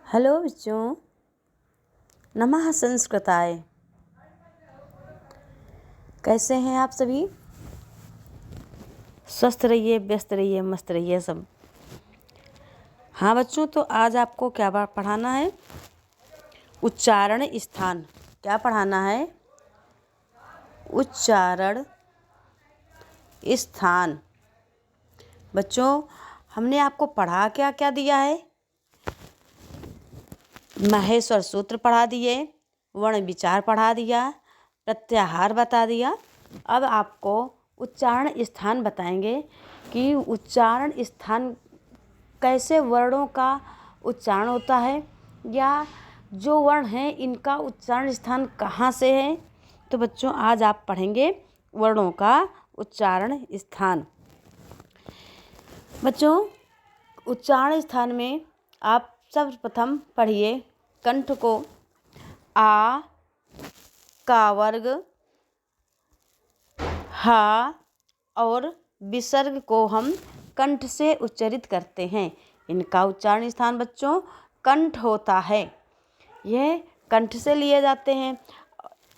Hello बच्चों, नमः संस्कृताय। कैसे हैं आप सभी? स्वस्थ रहिए, व्यस्त रहिए, मस्त रहिए सब। हाँ बच्चों, तो आज आपको क्या पढ़ाना है? उच्चारण स्थान। क्या पढ़ाना है? उच्चारण स्थान। बच्चों, हमने आपको पढ़ा क्या क्या दिया है? महेश्वर सूत्र पढ़ा दिए, वर्ण विचार पढ़ा दिया, प्रत्याहार बता दिया। अब आपको उच्चारण स्थान बताएंगे कि उच्चारण स्थान कैसे वर्णों का उच्चारण होता है, या जो वर्ण हैं इनका उच्चारण स्थान कहाँ से है। तो बच्चों, आज आप पढ़ेंगे वर्णों का उच्चारण स्थान। बच्चों, उच्चारण स्थान में आप सर्वप्रथम पढ़िए कंठ को। आ का वर्ग, हा और विसर्ग को हम कंठ से उच्चारित करते हैं। इनका उच्चारण स्थान बच्चों कंठ होता है। यह कंठ से लिए जाते हैं।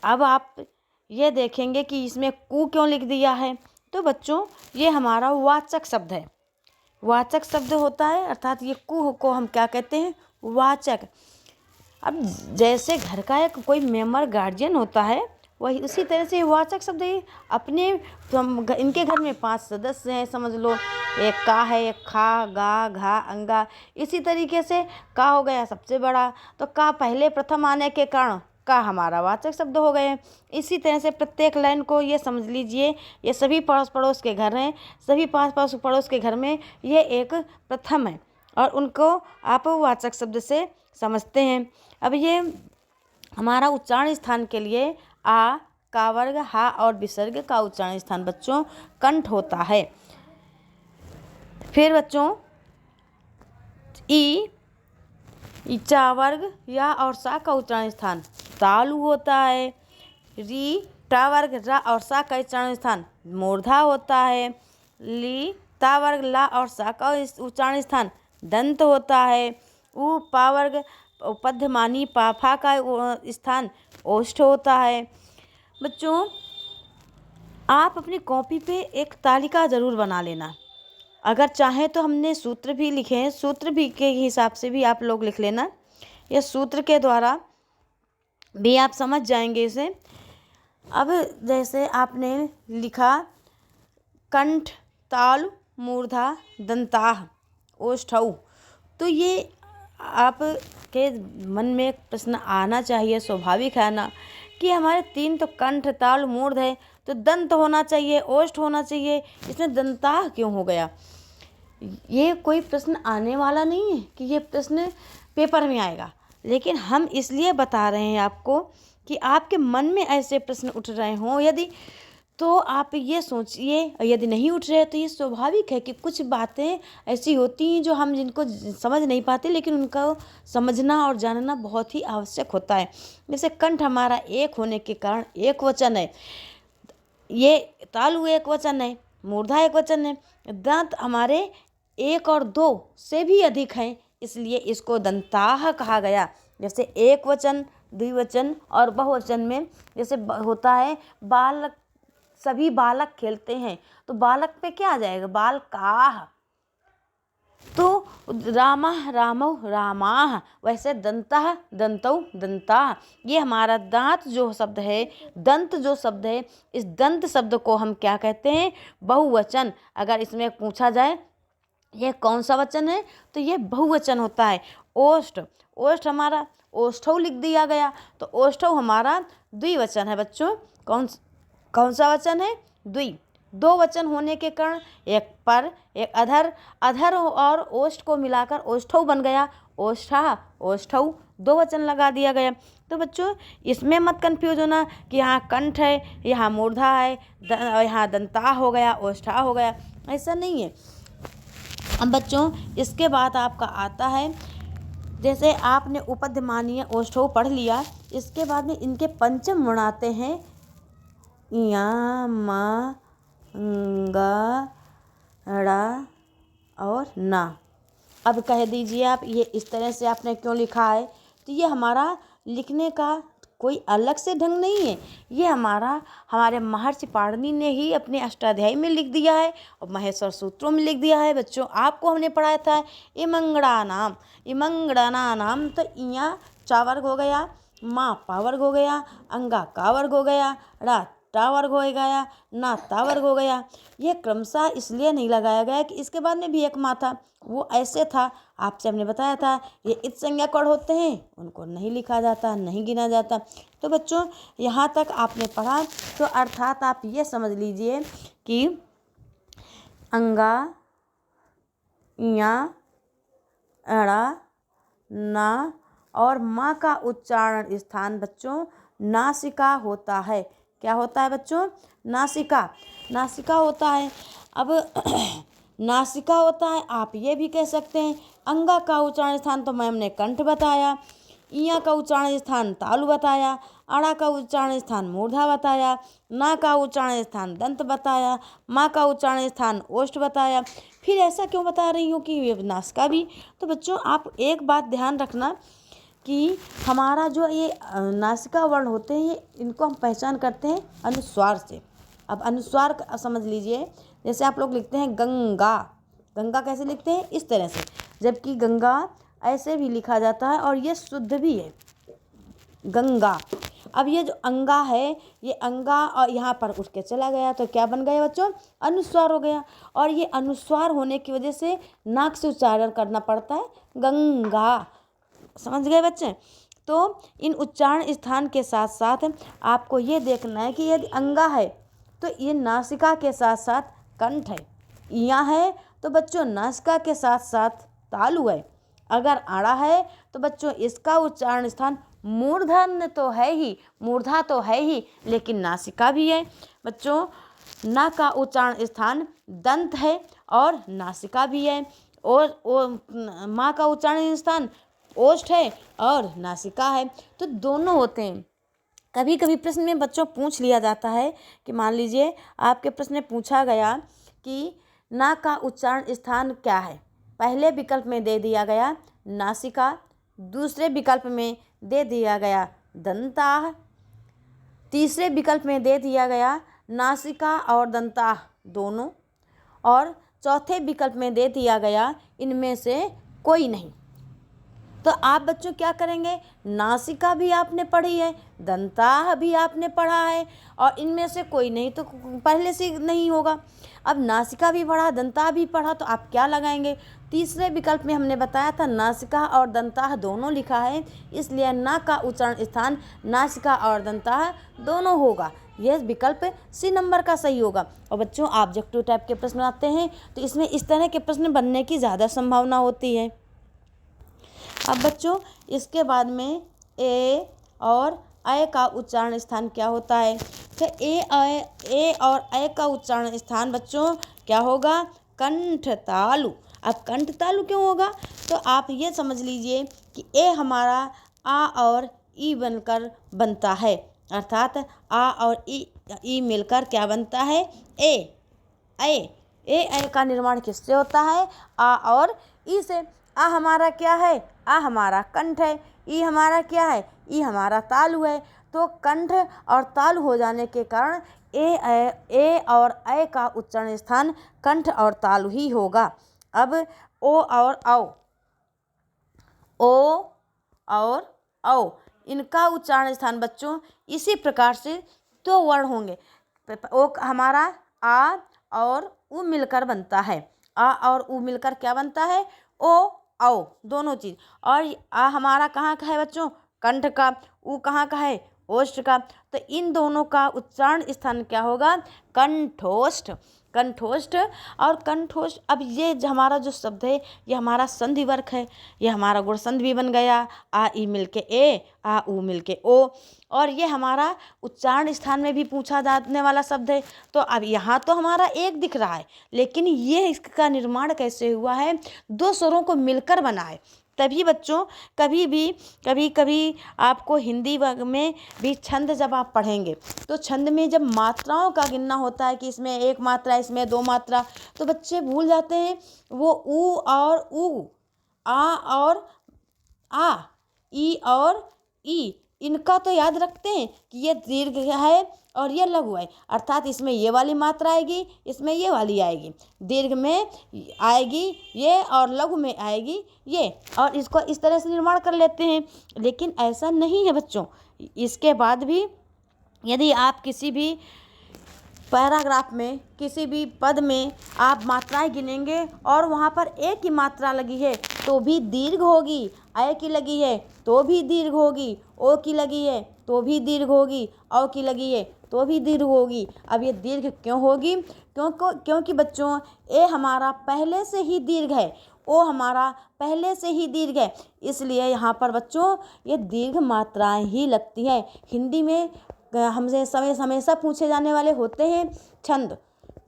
अब आप ये देखेंगे कि इसमें कु क्यों लिख दिया है। तो बच्चों, ये हमारा वाचक शब्द है। वाचक शब्द होता है, अर्थात ये कु को हम क्या कहते हैं? वाचक। अब जैसे घर का एक कोई मेंबर गार्जियन होता है, वही उसी तरह से वाचक शब्द है। अपने इनके घर में 5 सदस्य हैं, समझ लो। एक का है, एक खा, गा, घा, अंगा। इसी तरीके से का हो गया सबसे बड़ा, तो का पहले प्रथम आने के कारण का हमारा वाचक शब्द हो गए। इसी तरह से प्रत्येक लाइन को ये समझ लीजिए, ये सभी पड़ोस पड़ोस के घर हैं, सभी पास पड़ोस के घर में ये एक प्रथम है और उनको आप वाचक शब्द से समझते हैं। अब ये हमारा उच्चारण स्थान के लिए आ का वर्ग, हा और विसर्ग का उच्चारण स्थान बच्चों कंठ होता है। फिर बच्चों, चा वर्ग, या और सा का उच्चारण स्थान तालु होता है। री टा वर्ग, रा और सा का उच्चारण स्थान मूर्धा होता है। ली ता वर्ग, ला और सा का उच्चारण स्थान दंत होता है। उ पा वर्ग, पद्यमानी पाफा का स्थान ओष्ठ होता है। बच्चों, आप अपनी कॉपी पे एक तालिका ज़रूर बना लेना। अगर चाहें तो हमने सूत्र भी लिखे हैं, सूत्र भी के हिसाब से भी आप लोग लिख लेना। यह सूत्र के द्वारा भी आप समझ जाएंगे इसे। अब जैसे आपने लिखा कंठ, तालु, मूर्धा, दंताह, ओष्ठौ, तो ये आपके मन में एक प्रश्न आना चाहिए, स्वाभाविक है ना, कि हमारे 3 तो कंठ, तालु, मूर्ध है, तो दंत होना चाहिए, ओष्ठ होना चाहिए, इसमें दंताह क्यों हो गया? ये कोई प्रश्न आने वाला नहीं है कि ये प्रश्न पेपर में आएगा, लेकिन हम इसलिए बता रहे हैं आपको कि आपके मन में ऐसे प्रश्न उठ रहे हों यदि, तो आप ये सोचिए, यदि नहीं उठ रहे तो ये स्वाभाविक है कि कुछ बातें ऐसी होती हैं जो हम जिनको समझ नहीं पाते, लेकिन उनका समझना और जानना बहुत ही आवश्यक होता है। जैसे कंठ हमारा एक होने के कारण एक वचन है, ये तालु एक वचन है, मूर्धा एक वचन है, दांत हमारे 1 और 2 से भी अधिक हैं, इसलिए इसको दंताह कहा गया। जैसे एक वचन, द्विवचन और बहुवचन में जैसे होता है बालक, सभी बालक खेलते हैं, तो बालक पे क्या आ जाएगा? बालकाह। तो रामः रामौ रामाः, वैसे दंतः दंतौ दंताः। ये हमारा दांत जो शब्द है, दंत जो शब्द है, इस दंत शब्द को हम क्या कहते हैं? बहुवचन। अगर इसमें पूछा जाए यह कौन सा वचन है, तो ये बहुवचन होता है। ओष्ठ, ओष्ठ हमारा ओष्ठौ लिख दिया गया, तो ओष्ठौ हमारा द्विवचन है बच्चों। कौन सा वचन है? द्वि। 2 वचन होने के कारण एक पर, एक अधर, अधर और ओष्ठ को मिलाकर ओष्ठौ बन गया। ओष्ठा, ओष्ठौ, 2 वचन लगा दिया गया। तो बच्चों, इसमें मत कंफ्यूज होना कि यहाँ कंठ है, यहाँ मूर्धा है, यहाँ दंता हो गया, ओष्ठा हो गया, ऐसा नहीं है। अब बच्चों, इसके बाद आपका आता है, जैसे आपने उपध्यमानीय ओष्ठौ पढ़ लिया, इसके बाद में इनके पंचम वर्ण आते हैं, या, मा, गा, ड़ा और ना। अब कह दीजिए आप ये इस तरह से आपने क्यों लिखा है। तो ये हमारा लिखने का कोई अलग से ढंग नहीं है, ये हमारे महर्षि पाणिनि ने ही अपने अष्टाध्यायी में लिख दिया है और महेश्वर सूत्रों में लिख दिया है। बच्चों आपको हमने पढ़ाया था इमंगड़ाना नाम, तो इया चा वर्ग हो गया, माँ पा वर्ग हो गया, अंगा का वर्ग हो गया, रा टा वर्ग हो गया, ना ता वर्ग हो गया। ये क्रमशः इसलिए नहीं लगाया गया कि इसके बाद में भी एक माँ था, वो ऐसे था। आपसे हमने बताया था ये इत संज्ञा कड़ होते हैं, उनको नहीं लिखा जाता, नहीं गिना जाता। तो बच्चों यहाँ तक आपने पढ़ा, तो अर्थात आप ये समझ लीजिए कि अंगा, इया, अड़ा, ना और माँ का उच्चारण स्थान बच्चों नासिका होता है। क्या होता है बच्चों? नासिका होता है। अब नासिका होता है, आप ये भी कह सकते हैं। अंगा का उच्चारण स्थान तो मैम ने कंठ बताया, इया का उच्चारण स्थान तालु बताया, अड़ा का उच्चारण स्थान मूर्धा बताया, ना का उच्चारण स्थान दंत बताया, माँ का उच्चारण स्थान ओष्ठ बताया। फिर ऐसा क्यों बता रही हूँ कि ये नासिका भी। तो बच्चों आप एक बात ध्यान रखना कि हमारा जो ये नासिका वर्ण होते हैं, ये इनको हम पहचान करते हैं अनुस्वार से। अब अनुस्वार समझ लीजिए, जैसे आप लोग लिखते हैं गंगा कैसे लिखते हैं? इस तरह से, जबकि गंगा ऐसे भी लिखा जाता है और ये शुद्ध भी है, गंगा। अब ये जो अंगा है, ये अंगा और यहाँ पर उठ के चला गया तो क्या बन गया बच्चों? अनुस्वार हो गया। और ये अनुस्वार होने की वजह से नाक से उच्चारण करना पड़ता है गंगा। समझ गए बच्चे? तो इन उच्चारण स्थान के साथ साथ आपको ये देखना है कि यदि अंगा है तो ये नासिका के साथ साथ कंठ है, इया है तो बच्चों नासिका के साथ साथ तालु है। अगर आड़ा है तो बच्चों इसका उच्चारण स्थान मूर्धन्य तो है ही, मूर्धा तो है ही, लेकिन नासिका भी है। बच्चों ना का उच्चारण स्थान दंत है और नासिका भी है, और माँ का उच्चारण स्थान ओष्ठ है और नासिका है, तो दोनों होते हैं। कभी कभी प्रश्न में बच्चों पूछ लिया जाता है कि मान लीजिए आपके प्रश्न में पूछा गया कि ना का उच्चारण स्थान क्या है। पहले विकल्प में दे दिया गया नासिका, दूसरे विकल्प में दे दिया गया दंताह, तीसरे विकल्प में दे दिया गया नासिका और दंताह दोनों, और चौथे विकल्प में दे दिया गया इनमें से कोई नहीं। तो आप बच्चों क्या करेंगे? नासिका भी आपने पढ़ी है, दंताह भी आपने पढ़ा है, और इनमें से कोई नहीं तो पहले से नहीं होगा। अब नासिका भी पढ़ा, दंताह भी पढ़ा, तो आप क्या लगाएंगे? तीसरे विकल्प में हमने बताया था नासिका और दंताह दोनों लिखा है, इसलिए ना का उच्चारण स्थान नासिका और दंताह दोनों होगा। यह विकल्प सी नंबर का सही होगा। और बच्चों ऑब्जेक्टिव टाइप के प्रश्न आते हैं तो इसमें इस तरह के प्रश्न बनने की ज़्यादा संभावना होती है। अब बच्चों इसके बाद में ए और अय का उच्चारण स्थान क्या होता है? तो ए और अय का उच्चारण स्थान बच्चों क्या होगा? कंठ तालु। अब कंठ तालु क्यों होगा? तो आप ये समझ लीजिए कि ए हमारा आ और ई बनकर बनता है, अर्थात आ और ई मिलकर क्या बनता है? ए अय का निर्माण किससे होता है? आ और ई से। आ हमारा क्या है? आ हमारा कंठ है। ई हमारा क्या है? ई हमारा तालु है। तो कंठ और तालु हो जाने के कारण ए और अय का उच्चारण स्थान कंठ और तालु ही होगा। अब ओ और औ इनका उच्चारण स्थान बच्चों इसी प्रकार से दो वर्ण होंगे। ओ हमारा आ और उ मिलकर बनता है, आ और उ मिलकर क्या बनता है? ओ औ दोनों चीज। और आ हमारा कहाँ का है बच्चों? कंठ का। उ कहाँ का है? ओष्ठ का। तो इन दोनों का उच्चारण स्थान क्या होगा? कंठोष्ठ। और कंठोष्ठ। अब ये हमारा जो शब्द है ये हमारा संधि वर्ग है, ये हमारा गुण संधि भी बन गया। आ ई मिलके ए, आ उ मिलके ओ, और ये हमारा उच्चारण स्थान में भी पूछा जाने वाला शब्द है। तो अब यहाँ तो हमारा एक दिख रहा है, लेकिन ये इसका निर्माण कैसे हुआ है? दो स्वरों को मिलकर बना है। तभी बच्चों कभी आपको हिंदी में भी छंद जब आप पढ़ेंगे तो छंद में जब मात्राओं का गिनना होता है कि इसमें एक मात्रा, इसमें दो मात्रा, तो बच्चे भूल जाते हैं वो ऊ और ऊ आ और आ, ई और ई, इनका तो याद रखते हैं कि ये दीर्घ है और ये लघु है, अर्थात इसमें ये वाली मात्रा आएगी, इसमें ये वाली आएगी। दीर्घ में आएगी ये और लघु में आएगी ये, और इसको इस तरह से निर्माण कर लेते हैं। लेकिन ऐसा नहीं है बच्चों, इसके बाद भी यदि आप किसी भी पैराग्राफ में, किसी भी पद में आप मात्राएं गिनेंगे और वहाँ पर एक ही मात्रा लगी है तो भी दीर्घ होगी, अ की लगी है तो भी दीर्घ होगी, ओ की लगी है तो भी दीर्घ होगी, औ की लगी है तो भी दीर्घ होगी। अब ये दीर्घ क्यों होगी? क्योंकि बच्चों ए हमारा पहले से ही दीर्घ है, ओ हमारा पहले से ही दीर्घ है, इसलिए यहाँ पर बच्चों ये दीर्घ मात्राएं ही लगती हैं। हिंदी में हमसे हमेशा पूछे जाने वाले होते हैं छंद,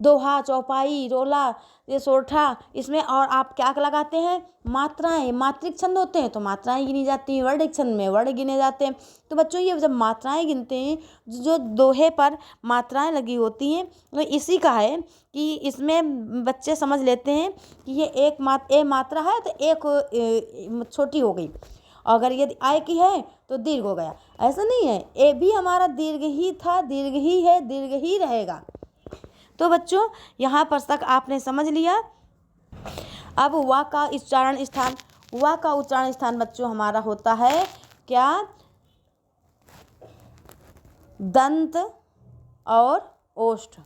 दोहा, चौपाई, रोला, ये सोरठा, इसमें और आप क्या लगाते हैं? मात्राएं। मात्रिक छंद होते हैं तो मात्राएं गिनी जाती हैं, वर्णिक छंद में वर्ण गिने जाते हैं। तो बच्चों ये जब मात्राएं गिनते हैं, जो दोहे पर मात्राएं लगी होती हैं, तो इसी का है कि इसमें बच्चे समझ लेते हैं कि ये ए मात्रा है तो एक छोटी हो गई, अगर यदि आय की है तो दीर्घ हो गया। ऐसा नहीं है, ए भी हमारा दीर्घ ही था, दीर्घ ही है, दीर्घ ही रहेगा। तो बच्चों यहाँ पर तक आपने समझ लिया। अब वा का उच्चारण स्थान, वा का उच्चारण स्थान बच्चों हमारा होता है क्या? दंत और ओष्ठ।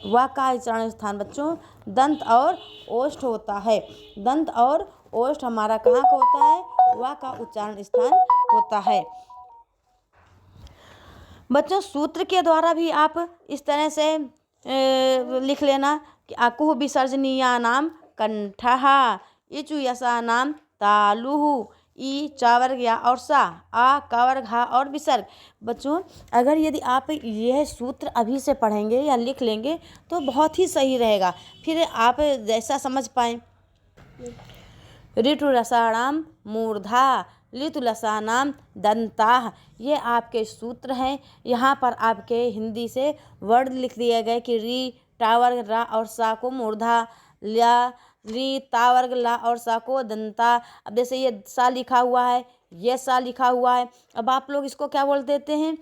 वा का उच्चारण स्थान बच्चों दंत और ओष्ठ होता है। दंत और ओष्ठ हमारा कहाँ का होता है? वा का उच्चारण स्थान होता है। बच्चों सूत्र के द्वारा भी आप इस तरह से लिख लेना कि अकुह विसर्जनीयानाम कंठः, इचु यसानाम तालुः, ई चावर्ग या और सा, आ कावर्ग हा और विसर्ग। बच्चों अगर यदि आप यह सूत्र अभी से पढ़ेंगे या लिख लेंगे तो बहुत ही सही रहेगा, फिर आप जैसा समझ पाएँ। ऋतु रसाणाम मूर्धा, लितु लसानाम दंताः, ये आपके सूत्र हैं। यहाँ पर आपके हिंदी से वर्ड लिख दिए गए कि री टावर्ग रा और सा को मूर्धा, ल्या री तावर्ग ला और सा को दंता। अब जैसे ये सा लिखा हुआ है, ये सा लिखा हुआ है, अब आप लोग इसको क्या बोल देते हैं?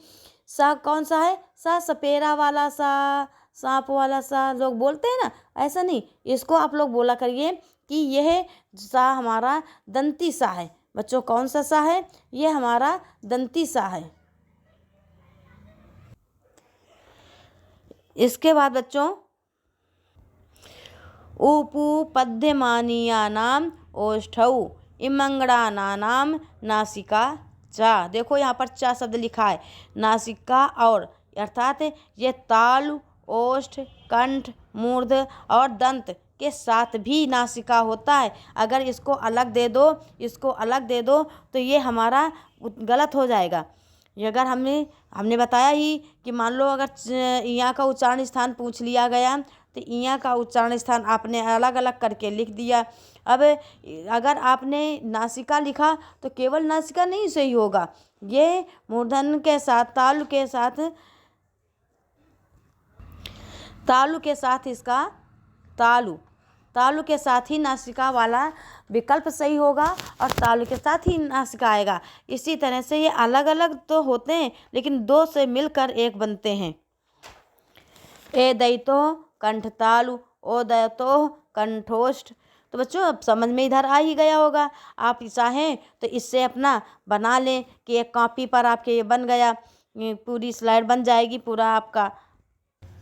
सा कौन सा है? सा सपेरा वाला सा, सांप वाला सा लोग बोलते हैं ना, ऐसा नहीं, इसको आप लोग बोला करिए कि यह सा हमारा दंती सा है। बच्चों कौन सा सा है? ये हमारा दंती सा है। इसके बाद बच्चों उपपद्यमानीयानाम ओष्ठौ, इमंगड़ानानाम नासिका चा। देखो यहाँ पर चा शब्द लिखा है, नासिका और, अर्थात ये तालु, ओष्ठ, कंठ, मूर्ध और दंत के साथ भी नासिका होता है। अगर इसको अलग दे दो, इसको अलग दे दो तो ये हमारा गलत हो जाएगा। ये अगर हमने बताया ही कि मान लो अगर यहाँ का उच्चारण स्थान पूछ लिया गया तो यहाँ का उच्चारण स्थान आपने अलग अलग करके लिख दिया। अब अगर आपने नासिका लिखा तो केवल नासिका नहीं सही होगा, ये मूर्धन के साथ तालु के साथ इसका तालु के साथ ही नासिका वाला विकल्प सही होगा और तालु के साथ ही नासिका आएगा। इसी तरह से ये अलग अलग तो होते हैं लेकिन दो से मिलकर एक बनते हैं। ए दैतो कंठ तालु, ओ दैतो कंठोष्ठ। तो बच्चों अब समझ में इधर आ ही गया होगा। आप चाहें तो इससे अपना बना लें कि एक कॉपी पर आपके ये बन गया, पूरी स्लाइड बन जाएगी पूरा आपका।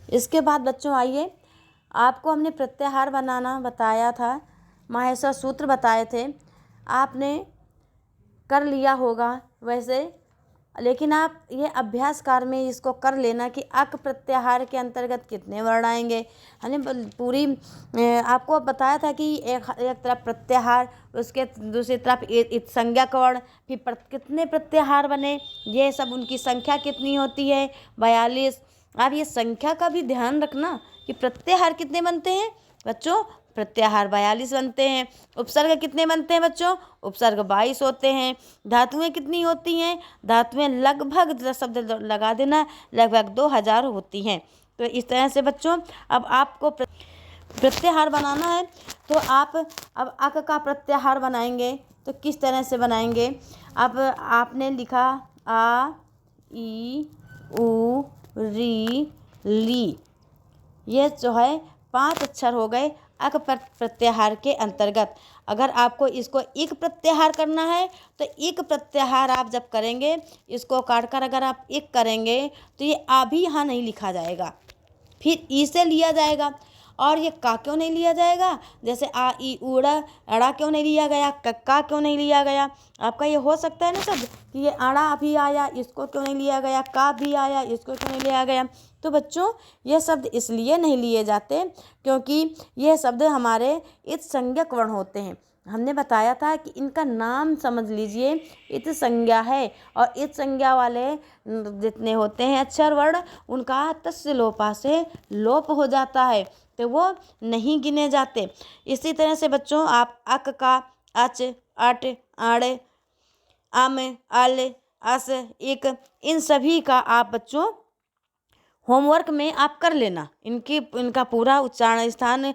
इसके बाद बच्चों आइए, आपको हमने प्रत्याहार बनाना बताया था, माहेश्वर सूत्र बताए थे, आपने कर लिया होगा वैसे, लेकिन आप ये अभ्यासकार में इसको कर लेना कि अक प्रत्याहार के अंतर्गत कितने वर्ण आएंगे। हमने पूरी आपको बताया था कि एक तरफ प्रत्याहार, उसके दूसरी तरफ संज्ञक वर्ण, फिर कितने प्रत्याहार बने, ये सब उनकी संख्या कितनी होती है, 42। आप ये संख्या का भी ध्यान रखना कि प्रत्याहार कितने बनते हैं बच्चों, प्रत्याहार 42 बनते हैं। उपसर्ग कितने बनते हैं बच्चों, उपसर्ग 22 होते हैं। धातुएं कितनी होती हैं, धातुएं लगभग शब्द लगा देना, लगभग 2000 होती हैं। तो इस तरह से बच्चों अब आपको प्रत्याहार बनाना है तो आप अब अक का प्रत्याहार बनाएंगे तो किस तरह से बनाएंगे। अब आपने लिखा आ ई उ री ली, ये जो है 5 अक्षर हो गए अक प्रत्याहार के अंतर्गत। अगर आपको इसको इक प्रत्याहार करना है तो इक प्रत्याहार आप जब करेंगे, इसको काट कर अगर आप इक करेंगे तो ये आ भी यहाँ नहीं लिखा जाएगा, फिर ई से लिया जाएगा। और ये का क्यों नहीं लिया जाएगा, जैसे आ ई उड़ा अड़ा क्यों नहीं लिया गया, कक्का क्यों नहीं लिया गया। आपका ये हो सकता है ना सब कि ये अड़ा भी आया, इसको क्यों नहीं लिया गया, का भी आया, इसको क्यों नहीं लिया गया। तो बच्चों ये शब्द इसलिए नहीं लिए जाते क्योंकि ये शब्द हमारे इत संज्ञक वर्ण होते हैं। हमने बताया था कि इनका नाम समझ लीजिए इत संज्ञा है, और इत संज्ञा वाले जितने होते हैं अक्षर वर्ण उनका तस्य लोपा से लोप हो जाता है, तो वो नहीं गिने जाते। इसी तरह से बच्चों आप अक का अच अट अड़ अम अल अस इक इन सभी का आप बच्चों होमवर्क में आप कर लेना। इनका पूरा उच्चारण स्थान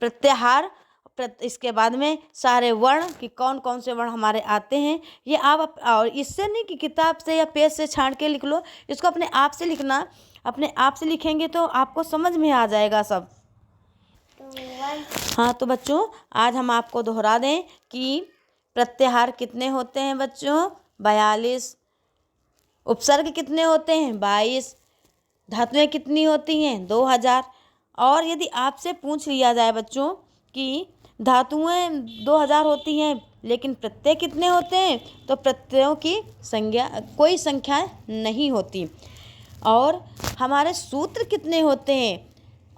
प्रत्याहार, इसके बाद में सारे वर्ण कि कौन कौन से वर्ण हमारे आते हैं ये आप और इससे नहीं कि किताब से या पेज से छांट के लिख लो, इसको अपने आप से लिखना। अपने आप से लिखेंगे तो आपको समझ में आ जाएगा सब। हाँ तो बच्चों आज हम आपको दोहरा दें कि प्रत्याहार कितने होते हैं बच्चों, 42। उपसर्ग कितने होते हैं, 22। धातुएं कितनी होती हैं, 2000। और यदि आपसे पूछ लिया जाए बच्चों कि धातुएं 2000 होती हैं लेकिन प्रत्यय कितने होते हैं, तो प्रत्ययों की संख्या कोई संख्या नहीं होती। और हमारे सूत्र कितने होते हैं,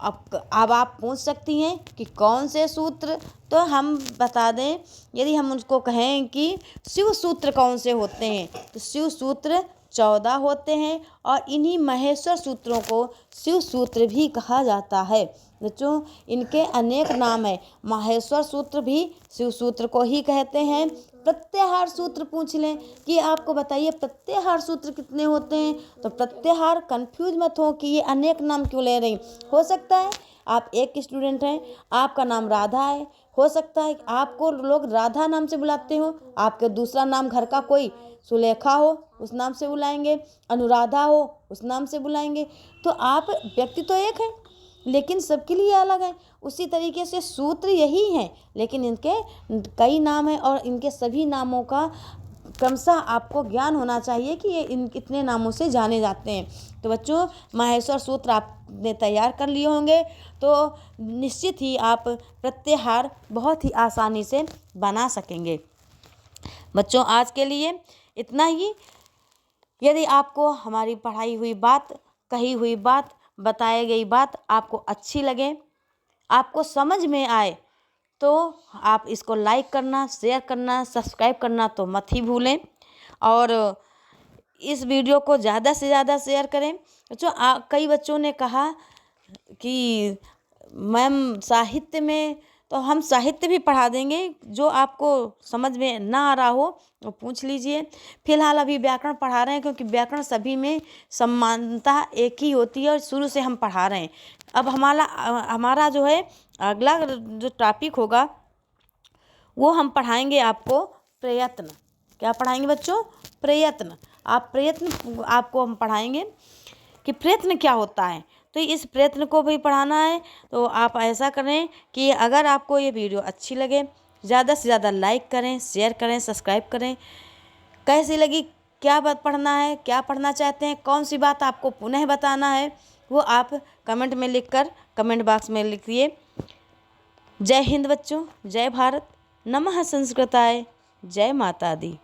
अब आप पूछ सकती हैं कि कौन से सूत्र, तो हम बता दें यदि हम उसको कहें कि शिव सूत्र कौन से होते हैं, तो शिव सूत्र 14 होते हैं और इन्हीं महेश्वर सूत्रों को शिव सूत्र भी कहा जाता है। बच्चों इनके अनेक नाम है, माहेश्वर सूत्र भी शिव सूत्र को ही कहते हैं। प्रत्याहार सूत्र पूछ लें कि आपको बताइए प्रत्याहार सूत्र कितने होते हैं, तो प्रत्याहार कंफ्यूज मत हो कि ये अनेक नाम क्यों ले रही। हो सकता है आप एक स्टूडेंट हैं, आपका नाम राधा है, हो सकता है आपको लोग राधा नाम से बुलाते हो, आपका दूसरा नाम घर का कोई सुलेखा हो उस नाम से बुलाएंगे, अनुराधा हो उस नाम से बुलाएंगे। तो आप व्यक्ति तो एक है लेकिन सबके लिए अलग है। उसी तरीके से सूत्र यही हैं लेकिन इनके कई नाम हैं और इनके सभी नामों का क्रमशः आपको ज्ञान होना चाहिए कि ये इन कितने नामों से जाने जाते हैं। तो बच्चों माहेश्वर सूत्र आपने तैयार कर लिए होंगे तो निश्चित ही आप प्रत्याहार बहुत ही आसानी से बना सकेंगे। बच्चों आज के लिए इतना ही। यदि आपको हमारी पढ़ाई हुई बात, कही हुई बात, बताई गई बात आपको अच्छी लगे, आपको समझ में आए तो आप इसको लाइक करना, शेयर करना, सब्सक्राइब करना तो मत ही भूलें। और इस वीडियो को ज़्यादा से ज़्यादा शेयर करें। बच्चों कई बच्चों ने कहा कि मैम साहित्य में, तो हम साहित्य भी पढ़ा देंगे, जो आपको समझ में ना आ रहा हो वो पूछ लीजिए। फिलहाल अभी व्याकरण पढ़ा रहे हैं क्योंकि व्याकरण सभी में समानता एक ही होती है और शुरू से हम पढ़ा रहे हैं। अब हमारा जो है अगला जो टॉपिक होगा वो हम पढ़ाएंगे आपको प्रयत्न। क्या पढ़ाएंगे बच्चों, प्रयत्न। आपको हम पढ़ाएंगे कि प्रयत्न क्या होता है। तो इस प्रयत्न को भी पढ़ाना है तो आप ऐसा करें कि अगर आपको ये वीडियो अच्छी लगे ज़्यादा से ज़्यादा लाइक करें, शेयर करें, सब्सक्राइब करें। कैसी लगी, क्या बात पढ़ना है, क्या पढ़ना चाहते हैं, कौन सी बात आपको पुनः बताना है, वो आप कमेंट में लिखकर कमेंट बॉक्स में लिखिए। जय हिंद बच्चों, जय भारत, नमः संस्कृताय, जय माता दी।